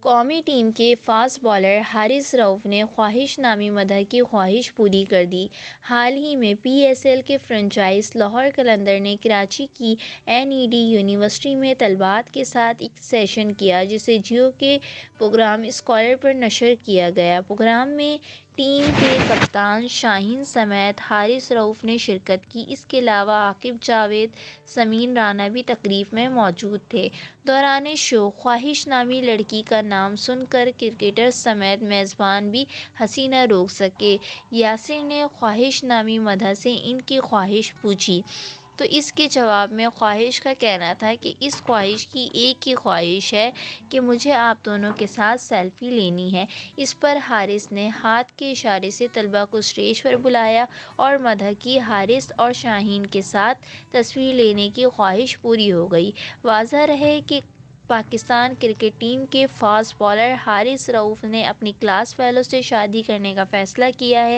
قومی ٹیم کے fast bowler Haris رؤف نے خواہش نامی مدح کی خواہش پوری کر دی۔ حال ہی میں پی ایس ایل کے فرنچائز لاہور قلندرز نے کراچی کی این ای ڈی یونیورسٹی میں طلباء کے ساتھ ایک سیشن کیا، جسے جیو کے پروگرام اسکالر پر نشر کیا گیا۔ پروگرام میں ٹیم کے کپتان شاہین سمیت حارث رؤف نے شرکت کی۔ اس کے علاوہ عاقب جاوید، سمیر رانا بھی تقریب میں موجود تھے۔ دوران شو خواہش نامی لڑکی کا نام سن کر کرکٹرز سمیت میزبان بھی ہنسی نہ روک سکے۔ یاسر نے خواہش نامی مدح سے ان کی خواہش پوچھی تو اس کے جواب میں خواہش کا کہنا تھا کہ اس خواہش کی ایک ہی خواہش ہے کہ مجھے آپ دونوں کے ساتھ سیلفی لینی ہے۔ اس پر حارث نے ہاتھ کے اشارے سے طلباء کو اسٹیج پر بلایا اور مدح کی۔ حارث اور شاہین کے ساتھ تصویر لینے کی خواہش پوری ہو گئی۔ واضح رہے کہ پاکستان کرکٹ ٹیم کے فاسٹ بالر حارث رؤف نے اپنی کلاس فیلو سے شادی کرنے کا فیصلہ کیا ہے۔